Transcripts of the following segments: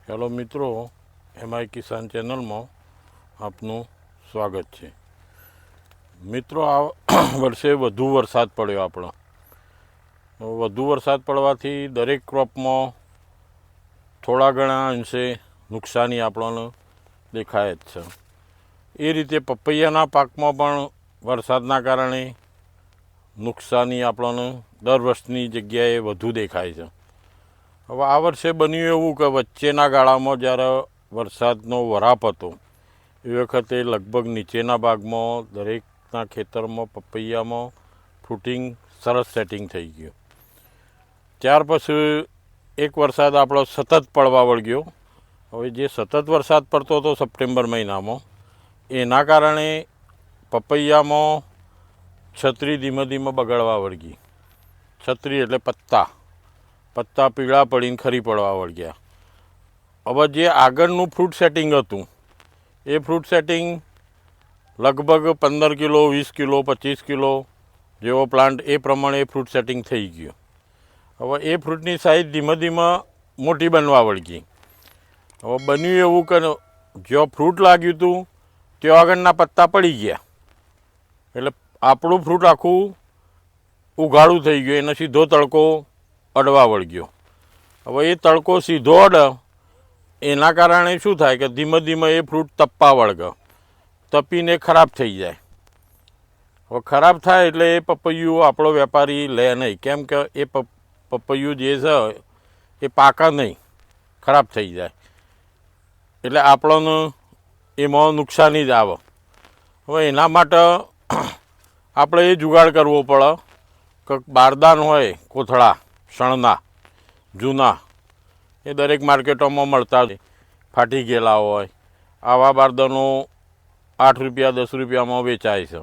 Hello મિત્રો, MI કિસાન ચેનલમાં આપનું સ્વાગત છે. મિત્રો, આ વર્ષે વધુ વરસાદ પડ્યો. આપણો વધુ વરસાદ પડવાથી દરેક ક્રોપમાં થોડા ઘણા અંશે નુકસાની આપણને દેખાય જ છે. એ રીતે પપૈયાના પાકમાં પણ વરસાદના કારણે નુકસાની આપણને દર વર્ષની જગ્યાએ વધુ દેખાય છે. હવે આ વર્ષે બન્યું એવું કે વચ્ચેના ગાળામાં જ્યારે વરસાદનો વરાપ હતો એ વખતે લગભગ નીચેના ભાગમાં દરેકના ખેતરમાં પપૈયામાં ફ્રૂટિંગ સરસ સેટિંગ થઈ ગયું. ત્યાર પછી એક વરસાદ આપણો સતત પડવા વળગ્યો. હવે જે સતત વરસાદ પડતો હતો સપ્ટેમ્બર મહિનામાં, એના કારણે પપૈયામાં છત્રી ધીમે ધીમે બગડવા વળગી. છત્રી એટલે પત્તા પીળા પડીને ખરી પડવા વળગ્યા. હવે જે આગળનું ફ્રૂટ સેટિંગ હતું એ ફ્રૂટ સેટિંગ લગભગ 15 કિલો, 20 કિલો, 25 કિલો જેવો પ્લાન્ટ એ પ્રમાણે ફ્રૂટ સેટિંગ થઈ ગયું. હવે એ ફ્રૂટની સાઇઝ ધીમે ધીમે મોટી બનવા વળગી. હવે બન્યું એવું કે જ્યાં ફ્રૂટ લાગ્યું હતું ત્યાં આગળના પત્તા પડી ગયા, એટલે આપણું ફ્રૂટ આખું ઉઘાડું થઈ ગયું, એને સીધો તડકો અડવા વળગ્યો. હવે એ તડકો સીધો અડે એના કારણે શું થાય કે ધીમે ધીમે એ ફ્રૂટ તપવા વળગે, તપીને ખરાબ થઈ જાય. હવે ખરાબ થાય એટલે એ પપૈયું આપણો વેપારી લે નહીં, કેમ કે એ પપૈયું જે છે એ પાકા નહીં, ખરાબ થઈ જાય. એટલે આપણને એમાં નુકસાની જ આવે. હવે એના માટે આપણે એ જુગાડ કરવો પડે કે બારદાન હોય કોથળા શણના જૂના, એ દરેક માર્કેટોમાં મળતા જ ફાટી ગયેલા હોય, આવા બારદાનો 8 રૂપિયા 10 રૂપિયામાં વેચાય છે.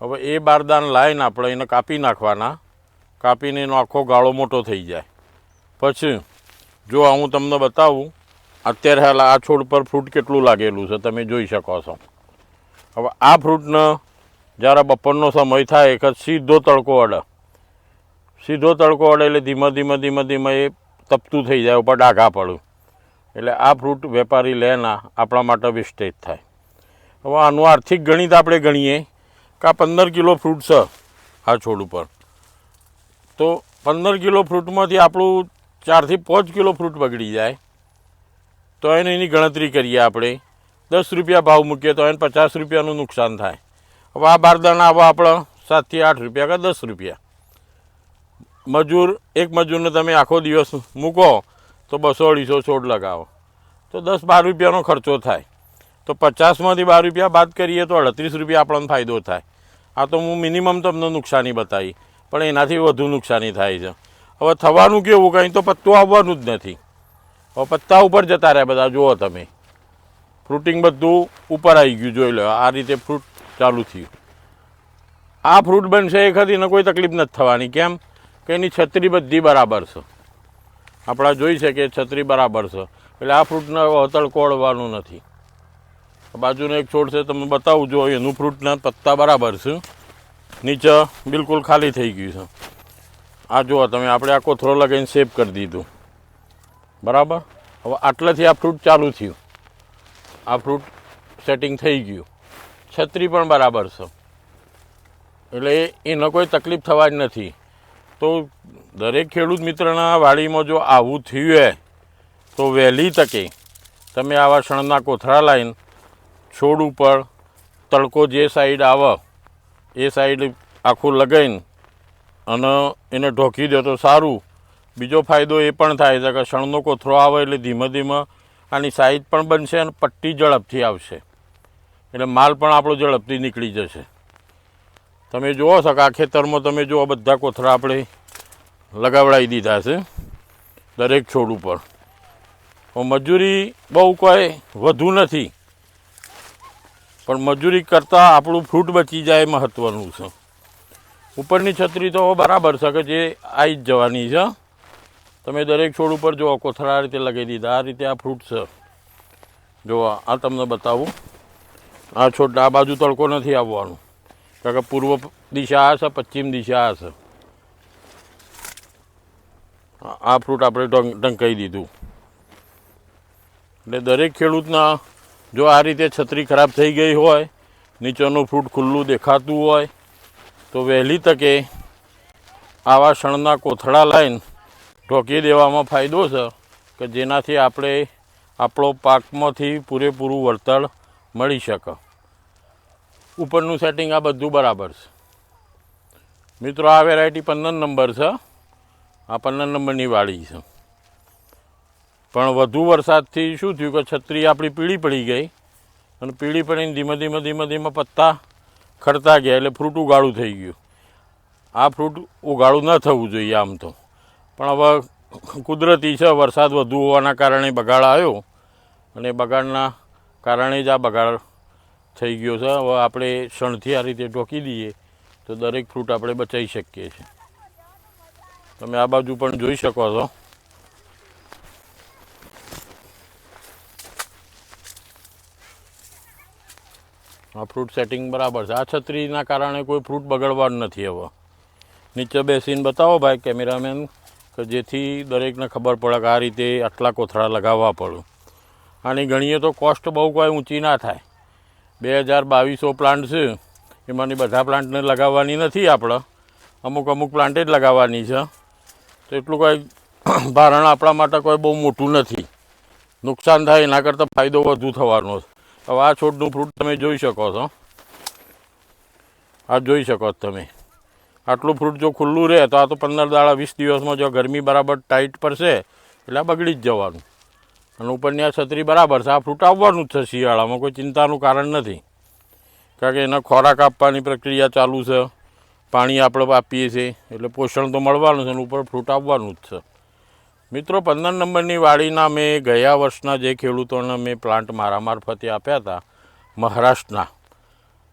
હવે એ બારદાન લાવીને આપણે એને કાપી નાખવાના, કાપીને એનો આખો ગાળો મોટો થઈ જાય. પછી જો હું તમને બતાવું, અત્યારે હાલ આ છોડ પર ફ્રૂટ કેટલું લાગેલું છે તમે જોઈ શકો છો. હવે આ ફ્રૂટને જ્યારે બપોરનો સમય થાય કે સીધો તડકો અડે, એટલે ધીમે ધીમે એ તપતું થઈ જાય, ઉપર ડાઘા પડું, એટલે આ ફ્રૂટ વેપારી લે ના, આપણા માટે વેસ્ટેજ થાય. હવે આનું આર્થિક ગણિત આપણે ગણીએ કે આ 15 કિલો ફ્રૂટ છે આ છોડ ઉપર, તો 15 કિલો ફ્રૂટમાંથી આપણું 4 થી 5 કિલો ફ્રૂટ બગડી જાય તો એની ગણતરી કરીએ આપણે, 10 રૂપિયા ભાવ મૂકીએ તો એને 50 રૂપિયાનું નુકસાન થાય. હવે આ બારદાના આવા આપણે 7 થી 8 રૂપિયા કે 10 રૂપિયા. એક મજૂરને તમે આખો દિવસ મૂકો તો 200-250 છોડ લગાવો તો 10-12 રૂપિયાનો ખર્ચો થાય. તો 50માંથી 12 રૂપિયા બાદ કરીએ તો 38 રૂપિયા આપણને ફાયદો થાય. આ તો હું મિનિમમ તમને નુકસાની બતાવી, પણ એનાથી વધુ નુકસાની થાય છે. હવે થવાનું કેવું, કંઈ તો પત્તું આવવાનું જ નથી. હવે પત્તા ઉપર જતા રહ્યા બધા, જુઓ તમે, ફ્રૂટિંગ બધું ઉપર આવી ગયું, જોઈ લો. આ રીતે ફ્રૂટ ચાલુ થયું. આ ફ્રૂટ બનશે એ ખરી એને કોઈ તકલીફ નથી થવાની. કેમ કે એની છત્રી બધી બરાબર છે, આપણા જોઈ છે કે છત્રી બરાબર છે, એટલે આ ફ્રૂટને તડકો અડવાનું નથી. બાજુનો એક છોડ છે તમને બતાવું, જો એનું ફ્રૂટના પત્તા બરાબર છે, નીચે બિલકુલ ખાલી થઈ ગયું છે. આ જુઓ તમે, આપણે આ કોથળો લગાવીને શેપ કરી દીધું, બરાબર. હવે આટલેથી આ ફ્રૂટ ચાલુ થયું, આ ફ્રૂટ સેટિંગ થઈ ગયું, છત્રી પણ બરાબર છે, એટલે એને કોઈ તકલીફ થવાની નથી. તો દરેક ખેડૂત મિત્રના વાડીમાં જો આવું થયું હોય તો વહેલી તકે તમે આવા શણના કોથળા લાવીને છોડ ઉપર તડકો જે સાઈડ આવે એ સાઈડ આખું લગાવીને અને એને ઢોકી દો તો સારું. બીજો ફાયદો એ પણ થાય છે કે શણનો કોથળો આવે એટલે ધીમે ધીમે આની સાઈઝ પણ બનશે અને પટ્ટી ઝડપથી આવશે, એટલે માલ પણ આપણો ઝડપથી નીકળી જશે. તમે જુઓ છો કે આ ખેતરમાં તમે જુઓ બધા કોથળા આપણે લગાવડાવી દીધા છે દરેક છોડ ઉપર. મજૂરી બહુ કોઈ વધુ નથી, પણ મજૂરી કરતાં આપણું ફ્રૂટ બચી જાય મહત્ત્વનું છે. ઉપરની છત્રી તો બરાબર છે કે જે આવી જ જવાની છે. તમે દરેક છોડ ઉપર જુઓ કોથળા આ રીતે લગાવી દીધા. આ રીતે આ ફ્રૂટ છે, જુઓ. આ તમને બતાવું, આ છોડ આ બાજુ તડકો નથી આવવાનું, કારણ કે પૂર્વ દિશા આ છે, પશ્ચિમ દિશા આ છે. આ ફ્રૂટ આપણે ઢંકાઈ દીધું. એટલે દરેક ખેડૂતના જો આ રીતે છત્રી ખરાબ થઈ ગઈ હોય, નીચેનું ફ્રૂટ ખુલ્લું દેખાતું હોય, તો વહેલી તકે આવા શણના કોથળા લાવીને ઢોકી દેવામાં ફાયદો છે કે જેનાથી આપણે આપણો પાકમાંથી પૂરેપૂરું વળતર મળી શકે. ઉપરનું સેટિંગ આ બધું બરાબર છે. મિત્રો, આ વેરાયટી 15 નંબર છે. આ 15 નંબરની વાડી છે. પણ વધુ વરસાદથી શું થયું કે છત્રી આપણી પીળી પડી ગઈ, અને પીળી પડીને ધીમે ધીમે પત્તા ખરતા ગયા, એટલે ફ્રૂટ ઉગાડું થઈ ગયું. આ ફ્રૂટ ઉગાડું ન થવું જોઈએ આમ તો, પણ હવે કુદરતી છે, વરસાદ વધુ હોવાના કારણે બગાડ આવ્યો, અને બગાડના કારણે જ આ બગાડ થઈ ગયો છે. હવે આપણે શણથી આ રીતે ઢોકી દઈએ તો દરેક ફ્રૂટ આપણે બચાવી શકીએ છીએ. તમે આ બાજુ પણ જોઈ શકો છો. આ ફ્રૂટ સેટિંગ બરાબર છે. આ છત્રીના કારણે કોઈ ફ્રૂટ બગડવાનું નથી. હવે નીચે બેસીને બતાવો ભાઈ કેમેરામેન, કે જેથી દરેકને ખબર પડે કે આ રીતે આટલા કોથળા લગાવવા પડે. આની ગણીએ તો કોસ્ટ બહુ કોઈ ઊંચી ના થાય. 2200 પ્લાન્ટ છે, એમાંની બધા પ્લાન્ટને લગાવવાની નથી આપણે, અમુક પ્લાન્ટ જ લગાવવાની છે. તો એટલું કોઈ ભારણ આપણા માટે કોઈ બહુ મોટું નથી. નુકસાન થાય એના કરતાં ફાયદો વધુ થવાનો છે. હવે આ છોડનું ફ્રૂટ તમે જોઈ શકો છો. આ જોઈ શકો છો તમે. આટલું ફ્રૂટ જો ખુલ્લું રહે તો આ તો 15 દાડા 20 દિવસમાં જો ગરમી બરાબર ટાઈટ પડશે એટલે આ બગડી જ જવાનું. અને ઉપરની આ છત્રી બરાબર છે. આ ફ્રૂટ આવવાનું જ છે શિયાળામાં, કોઈ ચિંતાનું કારણ નથી. કારણ કે એને ખોરાક આપવાની પ્રક્રિયા ચાલુ છે, પાણી આપણે આપીએ છીએ, એટલે પોષણ તો મળવાનું છે, અને ઉપર ફ્રૂટ આવવાનું જ છે. મિત્રો, 15 નંબરની વાડીના મેં ગયા વર્ષના જે ખેડૂતોને મેં પ્લાન્ટ મારા મારફતે આપ્યા હતા મહારાષ્ટ્રના,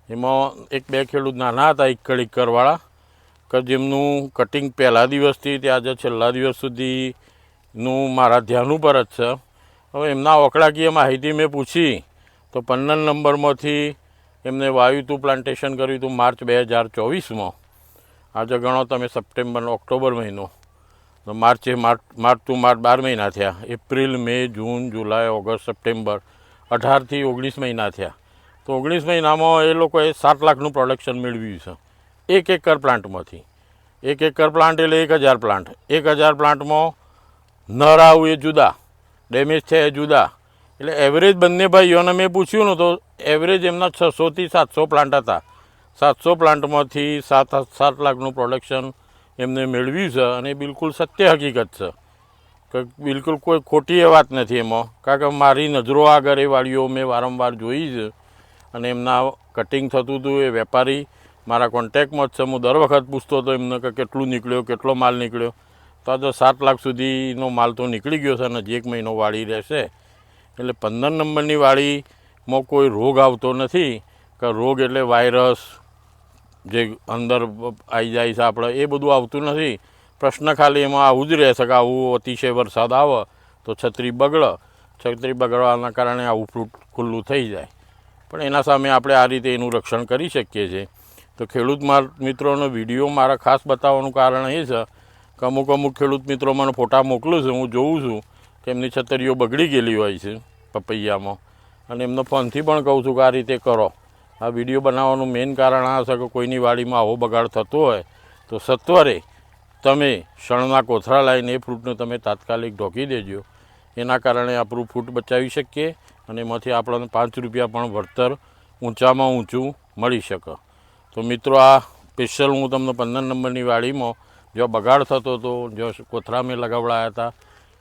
એમાં 1-2 ખેડૂત નાના હતા એકરવાળા, કે જેમનું કટિંગ પહેલા દિવસથી તે આજે છેલ્લા દિવસ સુધીનું મારા ધ્યાન ઉપર જ છે. હવે એમના આંકડાકીય માહિતી મેં પૂછી તો 15 નંબરમાંથી એમને વાયુતું પ્લાન્ટેશન કર્યું હતું માર્ચ 2024માં. આજે ગણો તમે સપ્ટેમ્બર ઓક્ટોબર મહિનો, તો માર્ચ ટુ માર્ચ 12 મહિના થયા. એપ્રિલ, મે, જૂન, જુલાઈ, ઓગસ્ટ, સપ્ટેમ્બર 18થી 19 મહિના થયા. તો 19 મહિનામાં એ લોકોએ 7 લાખનું પ્રોડક્શન મેળવ્યું છે 1 એકર પ્લાન્ટમાંથી. 1 એકર પ્લાન્ટ એટલે 1000 પ્લાન્ટ. 1000 પ્લાન્ટમાં નર આવું એ જુદા, ડેમેજ છે એ જુદા. એટલે એવરેજ બંને ભાઈઓને મેં પૂછ્યું ને તો એવરેજ એમના 600થી 700 પ્લાન્ટ હતા. 700 પ્લાન્ટમાંથી 7 લાખનું પ્રોડક્શન એમને મેળવ્યું છે. અને બિલકુલ સત્ય હકીકત છે, કે બિલકુલ કોઈ ખોટી એ વાત નથી એમાં. કારણ કે મારી નજરો આગળ એ વાડીઓ મેં વારંવાર જોઈ છે, અને એમના કટિંગ થતું હતું. એ વેપારી મારા કોન્ટેક્ટમાં જ છે. હું દર વખત પૂછતો હતો એમને કે કેટલું નીકળ્યો, કેટલો માલ નીકળ્યો. તો આ તો 7 લાખ સુધીનો માલ તો નીકળી ગયો છે, અને હજી 1 મહિનો વાડી રહેશે. એટલે 15 નંબરની વાડીમાં કોઈ રોગ આવતો નથી. કે રોગ એટલે વાયરસ જે અંદર આવી જાય છે આપણે, એ બધું આવતું નથી. પ્રશ્ન ખાલી એમાં આવું જ રહેશે કે આવું અતિશય વરસાદ આવે તો છત્રી બગડે. છત્રી બગડવાના કારણે આવું ફ્રૂટ ખુલ્લું થઈ જાય. પણ એના સામે આપણે આ રીતે એનું રક્ષણ કરી શકીએ છીએ. તો ખેડૂત મિત્રોનો વિડીયો મારા ખાસ બતાવવાનું કારણ એ છે કે અમુક ખેડૂત મિત્રો મને ફોટા મોકલું છે, હું જોઉં છું કે એમની છત્રીઓ બગડી ગયેલી હોય છે પપૈયામાં, અને એમને ફોનથી પણ કહું છું કે આ રીતે કરો. આ વિડીયો બનાવવાનું મેઇન કારણ આ છે કે કોઈની વાડીમાં આવો બગાડ થતો હોય તો સત્વરે તમે શણના કોથળા લાવીને એ ફ્રૂટને તમે તાત્કાલિક ઢોકી દેજો. એના કારણે આપણું ફ્રૂટ બચાવી શકીએ, અને એમાંથી આપણને 5 રૂપિયા પણ વળતર ઊંચામાં ઊંચું મળી શકે. તો મિત્રો, આ સ્પેશિયલ હું તમને 15 નંબરની વાડીમાં જો બગાડ થતો હતો, જો કોથળા મેં લગાવડાયા હતા,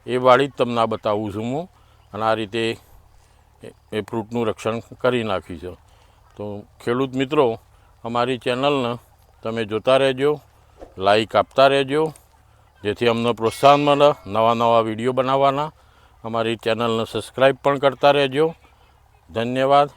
એ વાડી જ તમને બતાવું છું હું. અને આ રીતે એ ફ્રૂટનું રક્ષણ કરી નાખ્યું છે. તો ખેડૂત મિત્રો, અમારી ચેનલને તમે જોતા રહેજો, લાઈક આપતા રહેજો, જેથી અમને પ્રોત્સાહન મળે નવા વિડીયો બનાવવાના. અમારી ચેનલને સબસ્ક્રાઈબ પણ કરતા રહેજો. ધન્યવાદ.